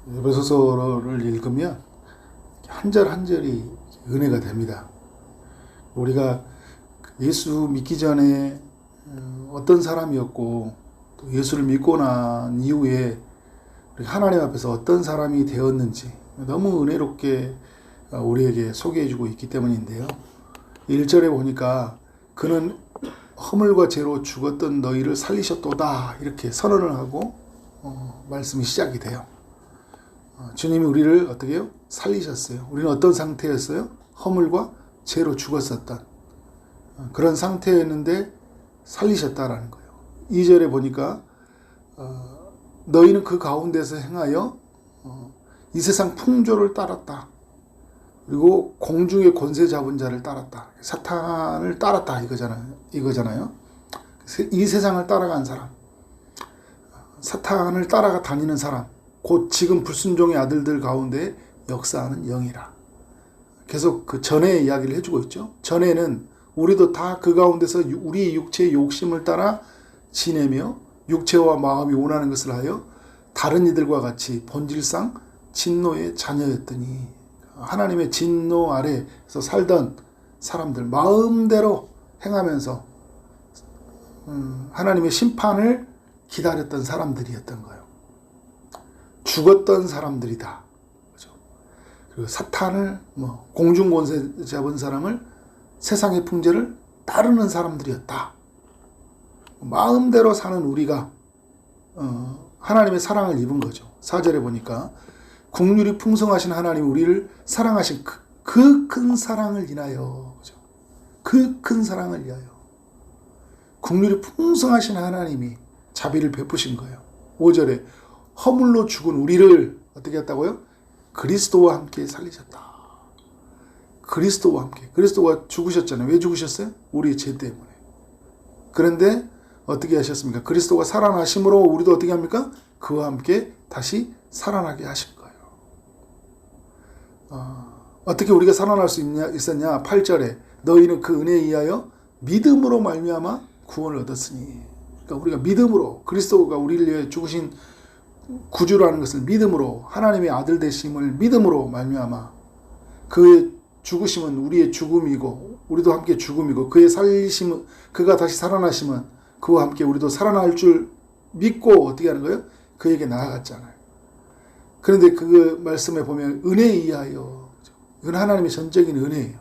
에베소서를 읽으면 한 절 한 절이 은혜가 됩니다. 우리가 예수 믿기 전에 어떤 사람이었고 또 예수를 믿고 난 이후에 하나님 앞에서 어떤 사람이 되었는지 너무 은혜롭게 우리에게 소개해주고 있기 때문인데요. 1절에 보니까 그는 허물과 죄로 죽었던 너희를 살리셨도다 이렇게 선언을 하고 말씀이 시작이 돼요. 주님이 우리를 어떻게 해요? 살리셨어요. 우리는 어떤 상태였어요? 허물과 죄로 죽었었던 그런 상태였는데 살리셨다라는 거예요. 2절에 보니까 너희는 그 가운데서 행하여 이 세상 풍조를 따랐다. 그리고 공중의 권세 잡은 자를 따랐다. 사탄을 따랐다 이거잖아요. 이 세상을 따라간 사람, 사탄을 따라가 다니는 사람, 곧 지금 불순종의 아들들 가운데 역사하는 영이라. 계속 그 전의 이야기를 해주고 있죠. 전에는 우리도 다 그 가운데서 우리의 육체의 욕심을 따라 지내며 육체와 마음이 원하는 것을 하여 다른 이들과 같이 본질상 진노의 자녀였더니 하나님의 진노 아래에서 살던 사람들 마음대로 행하면서 하나님의 심판을 기다렸던 사람들이었던 거예요. 죽었던 사람들이다. 그렇죠? 그리고 사탄을 공중권세 잡은 사람을 세상의 풍제를 따르는 사람들이었다. 마음대로 사는 우리가 하나님의 사랑을 입은 거죠. 4절에 보니까 국률이 풍성하신 하나님 우리를 사랑하신 그 큰 사랑을 인하여, 그죠? 그 큰 사랑을 위하여 국률이 풍성하신 하나님이 자비를 베푸신 거예요. 5절에 허물로 죽은 우리를 어떻게 했다고요? 그리스도와 함께 살리셨다. 그리스도와 함께. 그리스도가 죽으셨잖아요. 왜 죽으셨어요? 우리의 죄 때문에. 그런데 어떻게 하셨습니까? 그리스도가 살아나심으로 우리도 어떻게 합니까? 그와 함께 다시 살아나게 하신 거예요. 어떻게 우리가 살아날 수 있었냐? 8절에 너희는 그 은혜에 의하여 믿음으로 말미암아 구원을 얻었으니. 그러니까 우리가 믿음으로 그리스도가 우리를 위해 죽으신 구주라는 것을 믿음으로 하나님의 아들 되심을 믿음으로 말미암아 그의 죽으심은 우리의 죽음이고 우리도 함께 죽음이고 그의 살리심은 그가 다시 살아나심은 그와 함께 우리도 살아날 줄 믿고 어떻게 하는 거예요? 그에게 나아갔잖아요. 그런데 그 말씀에 보면 은혜에 의하여 이건 하나님의 전적인 은혜예요.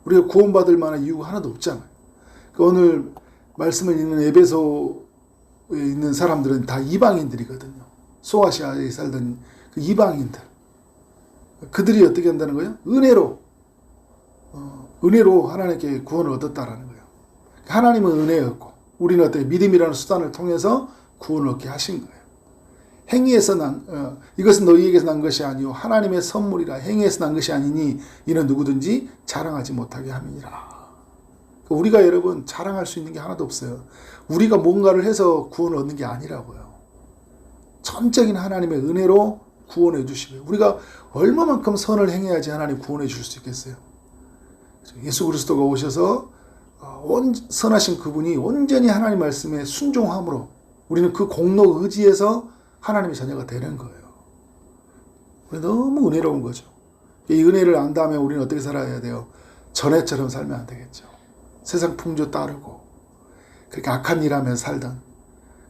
우리가 구원받을 만한 이유가 하나도 없잖아요. 그러니까 오늘 말씀을 읽는 에베소에 있는 사람들은 다 이방인들이거든요. 소아시아에 살던 그 이방인들. 그들이 어떻게 한다는 거예요? 은혜로 하나님께 구원을 얻었다라는 거예요. 하나님은 은혜였고 우리는 어떻게 믿음이라는 수단을 통해서 구원을 얻게 하신 거예요. 행위에서 이것은 너희에게서 난 것이 아니요 하나님의 선물이라. 행위에서 난 것이 아니니 이는 누구든지 자랑하지 못하게 함이니라. 우리가 여러분 자랑할 수 있는 게 하나도 없어요. 우리가 뭔가를 해서 구원을 얻는 게 아니라고요. 전적인 하나님의 은혜로 구원해 주시고요. 우리가 얼마만큼 선을 행해야지 하나님 구원해 줄 수 있겠어요. 예수 그리스도가 오셔서 선하신 그분이 온전히 하나님 말씀에 순종함으로 우리는 그 공로 의지에서 하나님의 자녀가 되는 거예요. 너무 은혜로운 거죠. 이 은혜를 안 다음에 우리는 어떻게 살아야 돼요? 전에처럼 살면 안 되겠죠. 세상 풍조 따르고 그렇게 악한 일 하며 살던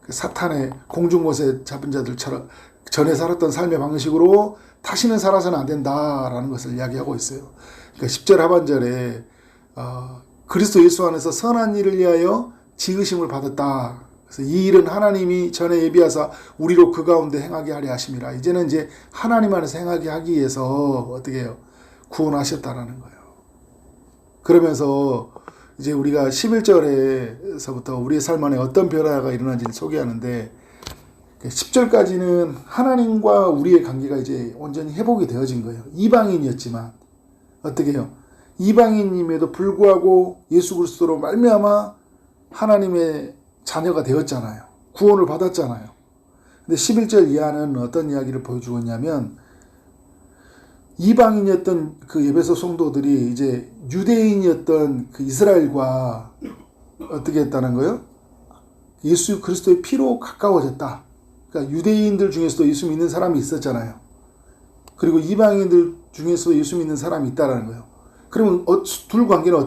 그 사탄의 공중곳에 잡은 자들처럼 전에 살았던 삶의 방식으로 다시는 살아서는 안 된다라는 것을 이야기하고 있어요. 그러니까 10절 하반절에 그리스도 예수 안에서 선한 일을 위하여 지으심을 받았다. 그래서 이 일은 하나님이 전에 예비하사 우리로 그 가운데 행하게 하려 하심이라. 이제는 이제 하나님 안에서 행하게 하기 위해서 어떻게 해요? 구원하셨다라는 거예요. 그러면서 이제 우리가 11절에서부터 우리의 삶 안에 어떤 변화가 일어난지를 소개하는데 10절까지는 하나님과 우리의 관계가 이제 온전히 회복이 되어진 거예요. 이방인이었지만 어떻게 해요? 이방인임에도 불구하고 예수 그리스도로 말미암아 하나님의 자녀가 되었잖아요. 구원을 받았잖아요. 근데 11절 이하는 어떤 이야기를 보여주고 있냐면 이방인이었던 그 에베소 성도들이 이제 유대인이었던 그 이스라엘과 어떻게 했다는 거예요? 예수 그리스도의 피로 가까워졌다. 그러니까 유대인들 중에서도 예수 믿는 사람이 있었잖아요. 그리고 이방인들 중에서 예수 믿는 사람이 있다라는 거예요. 그러면 둘 관계는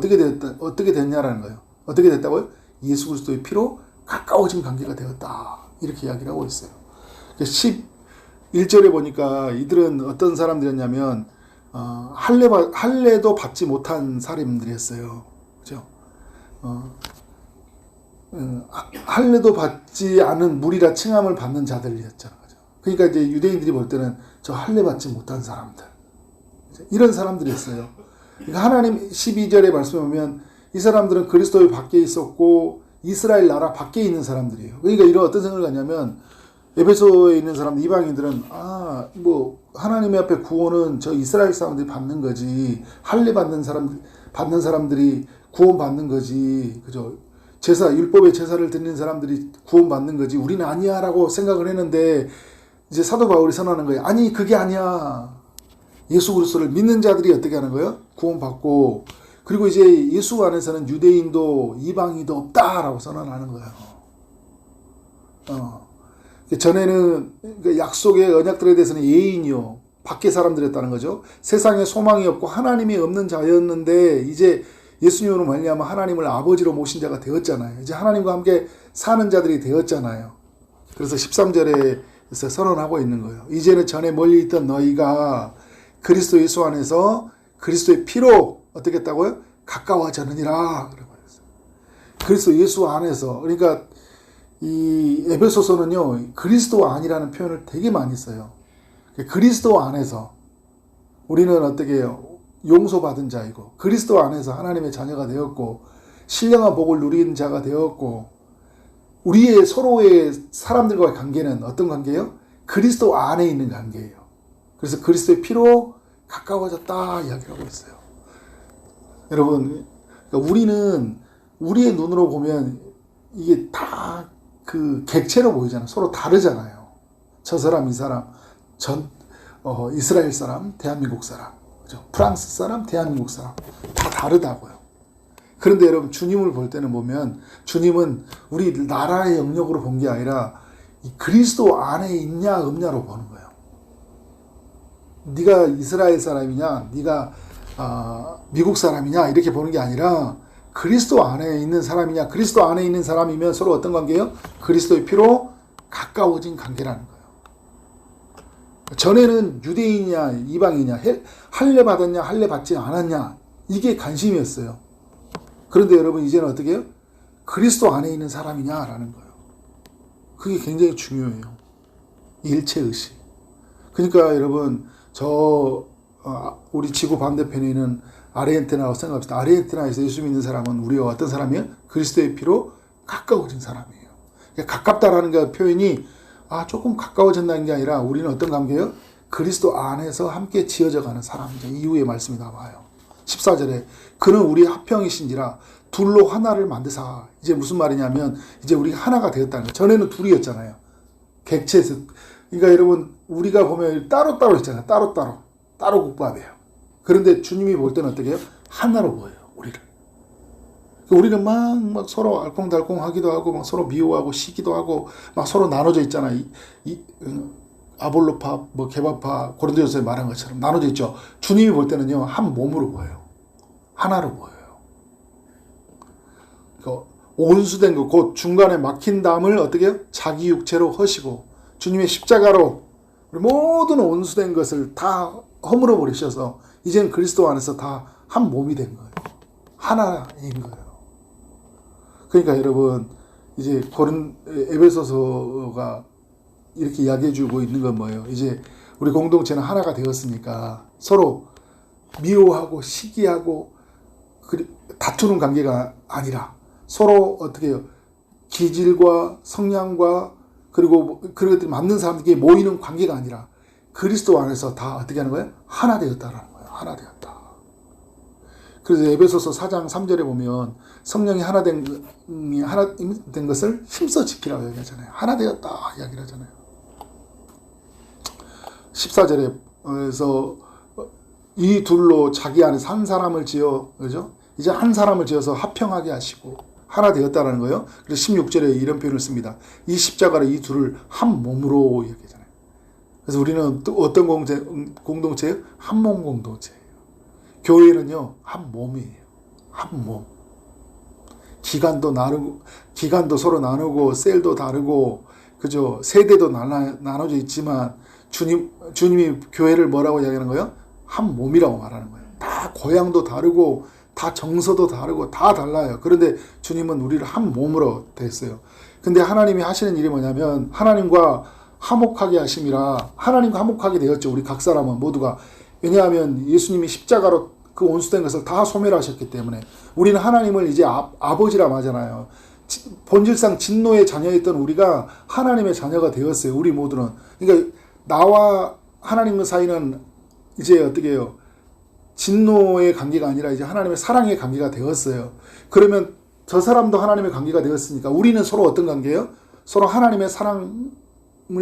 어떻게 됐냐라는 거예요. 어떻게 됐다고요? 예수 그리스도의 피로 가까워진 관계가 되었다. 이렇게 이야기를 하고 있어요. 11절에 보니까 이들은 어떤 사람들이었냐면 할례도 받지 못한 사람들이었어요. 그죠? 할례도 받지 않은 무리라 칭함을 받는 자들이었잖아요. 그러니까 이제 유대인들이 볼 때는 저 할례 받지 못한 사람들, 이런 사람들이었어요. 그러니까 하나님 12절에 말씀해 보면 이 사람들은 그리스도의 밖에 있었고 이스라엘 나라 밖에 있는 사람들이에요. 그러니까 이런 어떤 생각을 갖냐면 에베소에 있는 사람들, 이방인들은 뭐 하나님의 앞에 구원은 저 이스라엘 사람들이 받는 거지, 할례 받는 사람들이 구원 받는 거지, 그죠? 율법의 제사를 드리는 사람들이 구원 받는 거지, 우리는 아니야라고 생각을 했는데 이제 사도 바울이 선언하는 거예요. 아니, 그게 아니야. 예수 그리스도를 믿는 자들이 어떻게 하는 거예요? 구원 받고, 그리고 이제 예수 안에서는 유대인도 이방인도 없다라고 선언하는 거예요. 전에는 약속의 언약들에 대해서는 예인이요, 밖의 사람들이었다는 거죠. 세상에 소망이 없고 하나님이 없는 자였는데 이제 예수님으로 말미암아 하나님을 아버지로 모신 자가 되었잖아요. 이제 하나님과 함께 사는 자들이 되었잖아요. 그래서 13절에 선언하고 있는 거예요. 이제는 전에 멀리 있던 너희가 그리스도 예수 안에서 그리스도의 피로 어떻게 했다고요? 가까워졌느니라. 그리스도 예수 안에서. 그러니까 이 에베소서는요, 그리스도 안이라는 표현을 되게 많이 써요. 그리스도 안에서 우리는 어떻게 해요? 용서받은 자이고, 그리스도 안에서 하나님의 자녀가 되었고, 신령한 복을 누린 자가 되었고, 우리의 서로의 사람들과의 관계는 어떤 관계예요? 그리스도 안에 있는 관계예요. 그래서 그리스도의 피로 가까워졌다 이야기를 하고 있어요. 여러분, 그러니까 우리는 우리의 눈으로 보면 이게 다 그 객체로 보이잖아요. 서로 다르잖아요. 저 사람, 이 사람, 이스라엘 사람, 대한민국 사람, 그죠? 프랑스 사람, 대한민국 사람, 다 다르다고요. 그런데 여러분, 주님을 볼 때는 보면 주님은 우리 나라의 영역으로 본 게 아니라 이 그리스도 안에 있냐 없냐로 보는 거예요. 네가 이스라엘 사람이냐, 네가 미국 사람이냐 이렇게 보는 게 아니라 그리스도 안에 있는 사람이냐, 그리스도 안에 있는 사람이면 서로 어떤 관계예요? 그리스도의 피로 가까워진 관계라는 거예요. 전에는 유대인이냐 이방이냐, 할례 받았냐 할례 받지 않았냐, 이게 관심이었어요. 그런데 여러분, 이제는 어떻게 해요? 그리스도 안에 있는 사람이냐라는 거예요. 그게 굉장히 중요해요. 일체의식. 그러니까 여러분, 우리 지구 반대편에 있는 아르헨티나라고 생각합시다. 아르헨티나에서 예수 믿는 사람은 우리가 어떤 사람이에요? 그리스도의 피로 가까워진 사람이에요. 그러니까 가깝다라는 그 표현이 조금 가까워진다는 게 아니라 우리는 어떤 관계예요? 그리스도 안에서 함께 지어져 가는 사람이죠. 이후에 말씀이 나와요. 14절에 그는 우리의 합형이신지라 둘로 하나를 만드사. 이제 무슨 말이냐면 이제 우리가 하나가 되었다는 거예요. 전에는 둘이었잖아요. 객체에서. 그러니까 여러분, 우리가 보면 따로따로 있잖아요. 따로 국밥이에요. 그런데 주님이 볼 때는 어떻게 해요? 하나로 보여요, 우리를. 우리는 막 서로 알콩달콩 하기도 하고, 막 서로 미워하고, 시기도 하고, 막 서로 나눠져 있잖아요. 아볼로파, 개바파, 고린도전서에 말한 것처럼 나눠져 있죠. 주님이 볼 때는요, 한 몸으로 보여요. 하나로 보여요. 온수된 것, 곧 중간에 막힌 담을 어떻게 해요? 자기 육체로 허시고, 주님의 십자가로 우리 모든 온수된 것을 다 허물어 버리셔서 이제는 그리스도 안에서 다 한 몸이 된 거예요. 하나인 거예요. 그러니까 여러분, 이제 에베소서가 이렇게 이야기해 주고 있는 건 뭐예요? 이제 우리 공동체는 하나가 되었으니까 서로 미워하고 시기하고 다투는 관계가 아니라 서로 어떻게 해요? 기질과 성향과 그리고 그런 것들이 맞는 사람들끼리 모이는 관계가 아니라 그리스도 안에서 다 어떻게 하는 거예요? 하나 되었다라는 거예요. 하나 되었다. 그래서 에베소서 4장 3절에 보면 성령이 하나 된 것을 힘써 지키라고 얘기하잖아요. 하나 되었다 이야기를 하잖아요. 14절에서 이 둘로 자기 안에서 한 사람을 지어, 그죠? 이제 한 사람을 지어서 합형하게 하시고 하나 되었다라는 거예요. 그래서 16절에 이런 표현을 씁니다. 이 십자가로 이 둘을 한 몸으로 이야기하잖아요. 그래서 우리는 또 어떤 공동체예요? 한 몸 공동체예요. 교회는요, 한 몸이에요. 한 몸. 기간도 서로 나누고, 셀도 다르고, 그죠? 세대도 나눠져 있지만, 주님이 교회를 뭐라고 이야기하는 거예요? 한 몸이라고 말하는 거예요. 다 고향도 다르고, 다 정서도 다르고, 다 달라요. 그런데 주님은 우리를 한 몸으로 됐어요. 근데 하나님이 하시는 일이 뭐냐면, 하나님과 화목하게 하심이라, 하나님과 화목하게 되었죠. 우리 각 사람은 모두가. 왜냐하면 예수님이 십자가로 그 온수된 것을 다 소멸하셨기 때문에 우리는 하나님을 이제 아버지라 하잖아요. 본질상 진노의 자녀였던 우리가 하나님의 자녀가 되었어요. 우리 모두는. 그러니까 나와 하나님의 사이는 이제 어떻게 해요? 진노의 관계가 아니라 이제 하나님의 사랑의 관계가 되었어요. 그러면 저 사람도 하나님의 관계가 되었으니까 우리는 서로 어떤 관계예요? 서로 하나님의 사랑을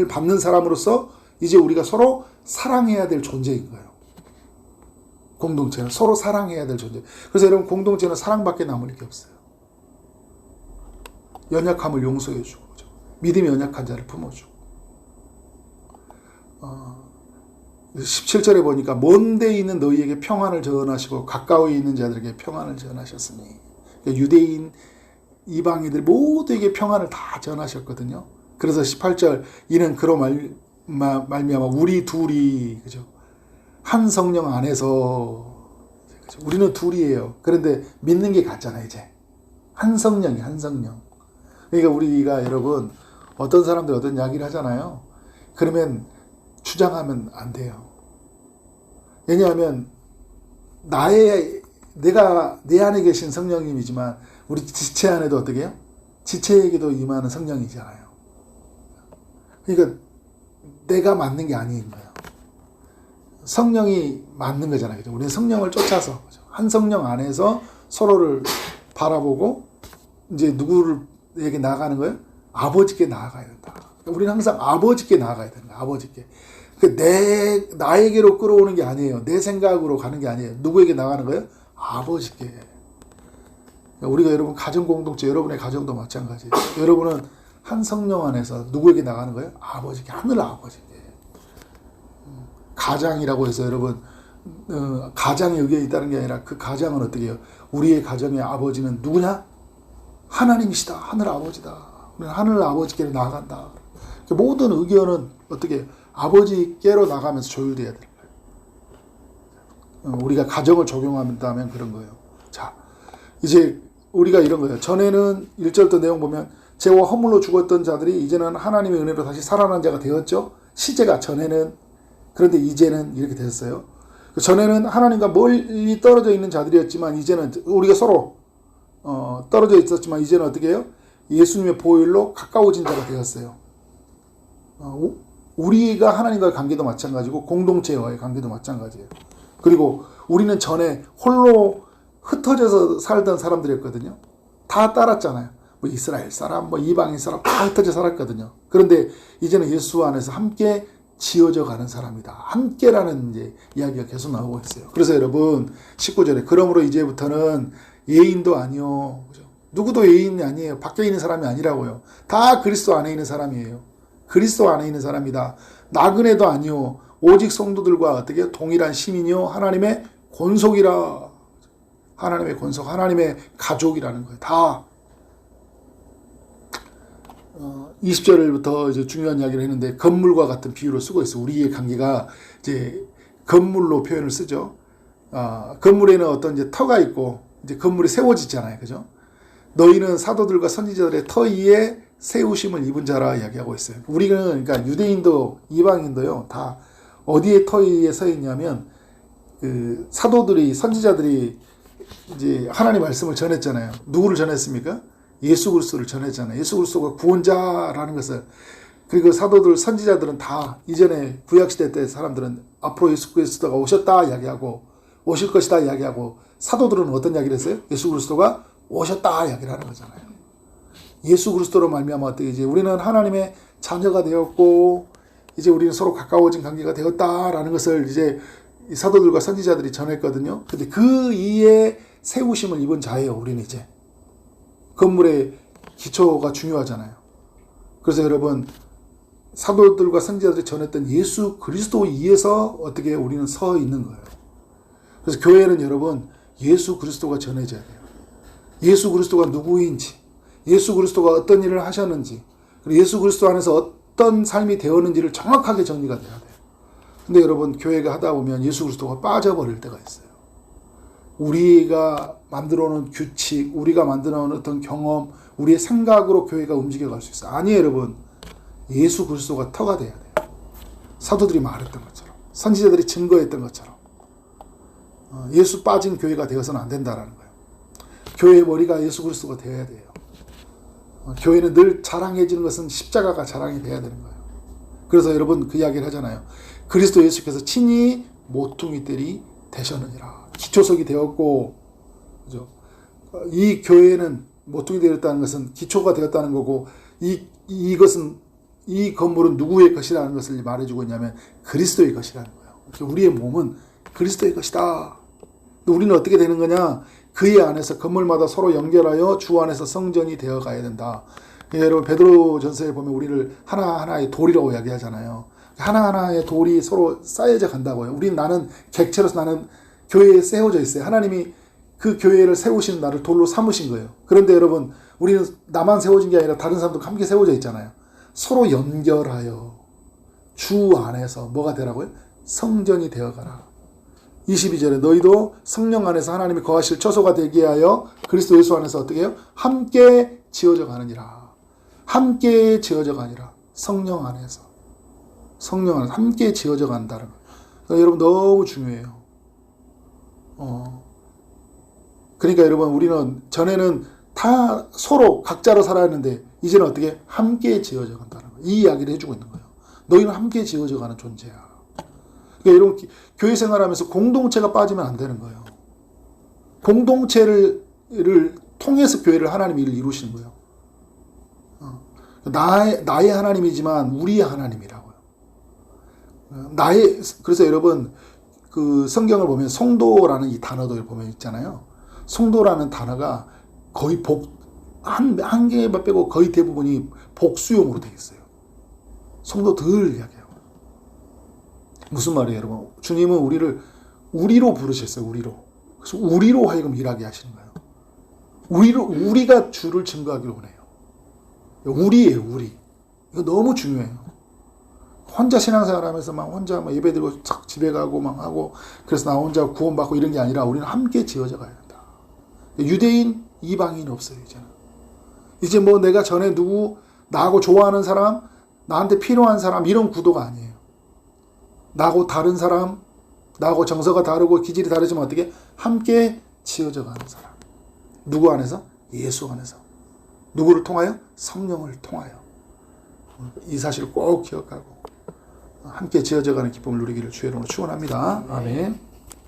받는 사람으로서 이제 우리가 서로 사랑해야 될 존재인 거예요. 공동체는 서로 사랑해야 될 존재. 그래서 여러분, 공동체는 사랑밖에 남을 게 없어요. 연약함을 용서해주고, 믿음이 연약한 자를 품어주고. 17절에 보니까 먼 데 있는 너희에게 평안을 전하시고 가까이 있는 자들에게 평안을 전하셨으니, 그러니까 유대인, 이방인들 모두에게 평안을 다 전하셨거든요. 그래서 18절, 이는 그로 말미암아 우리 둘이, 그죠? 한 성령 안에서, 우리는 둘이에요. 그런데 믿는 게 같잖아요, 이제. 한 성령이, 한 성령. 그러니까 우리가 여러분, 어떤 사람들 어떤 이야기를 하잖아요. 그러면 주장하면 안 돼요. 왜냐하면, 내가 내 안에 계신 성령님이지만, 우리 지체 안에도 어떻게 해요? 지체에게도 임하는 성령이잖아요. 그러니까, 내가 맞는 게 아닌 거예요. 성령이 맞는 거잖아요. 그죠? 우리는 성령을 쫓아서, 그죠? 한 성령 안에서 서로를 바라보고, 이제 누구에게 나아가는 거예요? 아버지께 나아가야 된다. 우리는 항상 아버지께 나아가야 되는 거예요. 아버지께. 나에게로 끌어오는 게 아니에요. 내 생각으로 가는 게 아니에요. 누구에게 나가는 거예요? 아버지께. 우리가 여러분, 가정 공동체, 여러분의 가정도 마찬가지예요. 여러분은 한 성령 안에서 누구에게 나가는 거예요? 아버지께, 하늘 아버지께. 가장이라고 해서 여러분, 가장의 의견이 있다는 게 아니라 그 가장은 어떻게 해요? 우리의 가정의 아버지는 누구냐? 하나님이시다. 하늘 아버지다. 우리는 하늘 아버지께로 나아간다. 모든 의견은 어떻게 해요? 아버지께로 나가면서 조율돼야 돼요. 우리가 가정을 적용한다면 그런 거예요. 자, 이제 우리가 이런 거예요. 전에는 1절부터 내용 보면 죄와 허물로 죽었던 자들이 이제는 하나님의 은혜로 다시 살아난 자가 되었죠. 시제가 전에는. 그런데 이제는 이렇게 됐어요. 전에는 하나님과 멀리 떨어져 있는 자들이었지만 이제는 우리가 서로 떨어져 있었지만 이제는 어떻게 해요? 예수님의 보혈로 가까워진 자가 되었어요. 우리가 하나님과의 관계도 마찬가지고 공동체와의 관계도 마찬가지예요. 그리고 우리는 전에 홀로 흩어져서 살던 사람들이었거든요. 다 따랐잖아요. 뭐 이스라엘 사람, 뭐 이방인 사람 다 흩어져 살았거든요. 그런데 이제는 예수 안에서 함께 지어져 가는 사람이다. 함께라는 이제 이야기가 계속 나오고 있어요. 그래서 여러분 19절에 그러므로 이제부터는 예인도 아니요. 누구도 예인이 아니에요. 밖에 있는 사람이 아니라고요. 다 그리스도 안에 있는 사람이에요. 그리스도 안에 있는 사람이다. 나그네도 아니요. 오직 성도들과 어떻게 동일한 시민이요. 하나님의 권속이라. 하나님의 권속, 하나님의 가족이라는 거예요. 다 20절부터 이제 중요한 이야기를 했는데 건물과 같은 비유를 쓰고 있어. 우리의 관계가 이제 건물로 표현을 쓰죠. 건물에는 어떤 이제 터가 있고 이제 건물이 세워지잖아요, 그죠? 너희는 사도들과 선지자들의 터 위에 세우심을 입은 자라 이야기하고 있어요. 우리는 그러니까 유대인도 이방인도요 다 어디에 터 위에 서 있냐면 그 사도들이 선지자들이 이제 하나님 말씀을 전했잖아요. 누구를 전했습니까? 예수 그리스도를 전했잖아요. 예수 그리스도가 구원자라는 것을. 그리고 사도들, 선지자들은 다 이전에 구약시대 때 사람들은 앞으로 예수 그리스도가 오셨다 이야기하고 오실 것이다 이야기하고 사도들은 어떤 이야기를 했어요? 예수 그리스도가 오셨다 이야기를 하는 거잖아요. 예수 그리스도로 말미암아 어떻게 이제 우리는 하나님의 자녀가 되었고 이제 우리는 서로 가까워진 관계가 되었다라는 것을 이제 사도들과 선지자들이 전했거든요. 근데 그 이에 세우심을 입은 자예요. 우리는 이제. 건물의 기초가 중요하잖아요. 그래서 여러분 사도들과 선지자들이 전했던 예수 그리스도 위에서 어떻게 우리는 서 있는 거예요. 그래서 교회는 여러분 예수 그리스도가 전해져야 돼요. 예수 그리스도가 누구인지, 예수 그리스도가 어떤 일을 하셨는지, 그리고 예수 그리스도 안에서 어떤 삶이 되었는지를 정확하게 정리가 돼야 돼요. 근데 여러분 교회가 하다 보면 예수 그리스도가 빠져버릴 때가 있어요. 우리가 만들어 놓은 규칙, 우리가 만들어 놓은 어떤 경험, 우리의 생각으로 교회가 움직여갈 수 있어요. 아니에요 여러분. 예수 그리스도가 터가 돼야 돼요. 사도들이 말했던 것처럼, 선지자들이 증거했던 것처럼 예수 빠진 교회가 되어서는 안 된다라는 거예요. 교회의 머리가 예수 그리스도가 되어야 돼요. 교회는 늘 자랑해지는 것은 십자가가 자랑이 돼야 되는 거예요. 그래서 여러분 그 이야기를 하잖아요. 그리스도 예수께서 친히 모퉁이들이 되셨느니라. 기초석이 되었고, 그죠? 이 교회는 모퉁이 되었다는 것은 기초가 되었다는 거고, 이것은 이 건물은 누구의 것이라는 것을 말해주고 있냐면 그리스도의 것이라는 거예요. 우리의 몸은 그리스도의 것이다. 우리는 어떻게 되는 거냐? 그의 안에서 건물마다 서로 연결하여 주 안에서 성전이 되어 가야 된다. 여러분 베드로전서에 보면 우리를 하나하나의 돌이라고 이야기하잖아요. 하나하나의 돌이 서로 쌓여져 간다고요. 나는 객체로서 나는 교회에 세워져 있어요. 하나님이 그 교회를 세우시는 나를 돌로 삼으신 거예요. 그런데 여러분 우리는 나만 세워진 게 아니라 다른 사람도 함께 세워져 있잖아요. 서로 연결하여 주 안에서 뭐가 되라고요? 성전이 되어가라. 22절에 너희도 성령 안에서 하나님이 거하실 처소가 되게 하여 그리스도 예수 안에서 어떻게 해요? 함께 지어져 가느니라. 함께 지어져 가니라. 성령 안에서 함께 지어져 간다는 거예요. 그러니까 여러분 너무 중요해요. 그러니까 여러분 우리는 전에는 다 서로 각자로 살아왔는데 이제는 어떻게 함께 지어져 간다는 거예요. 이 이야기를 해주고 있는 거예요. 너희는 함께 지어져 가는 존재야. 그러니까 여러분 교회 생활하면서 공동체가 빠지면 안 되는 거예요. 공동체를 통해서 교회를 하나님이 일을 이루시는 거예요. 나의 하나님이지만 우리의 하나님이라고요. 그래서 여러분 그 성경을 보면 성도라는 이 단어도 보면 있잖아요. 성도라는 단어가 거의 한 개만 빼고 거의 대부분이 복수용으로 되어 있어요. 성도들 이야기하고. 무슨 말이에요, 여러분? 주님은 우리로 부르셨어요, 우리로. 그래서 우리로 하여금 일하게 하시는 거예요. 우리가 주를 증거하기를 원해요. 우리예요, 우리. 이거 너무 중요해요. 혼자 신앙생활 하면서 막 혼자 막 예배 드리고 착 집에 가고 막 하고 그래서 나 혼자 구원받고 이런 게 아니라 우리는 함께 지어져 가야 된다. 유대인, 이방인 없어요, 이제는. 이제 뭐 내가 전에 나하고 좋아하는 사람, 나한테 필요한 사람 이런 구도가 아니에요. 나하고 다른 사람, 나하고 정서가 다르고 기질이 다르지만 어떻게 함께 지어져 가는 사람. 누구 안에서? 예수 안에서. 누구를 통하여? 성령을 통하여. 이 사실을 꼭 기억하고 함께 지어져 가는 기쁨을 누리기를 주의 이름으로 축원합니다. 아멘.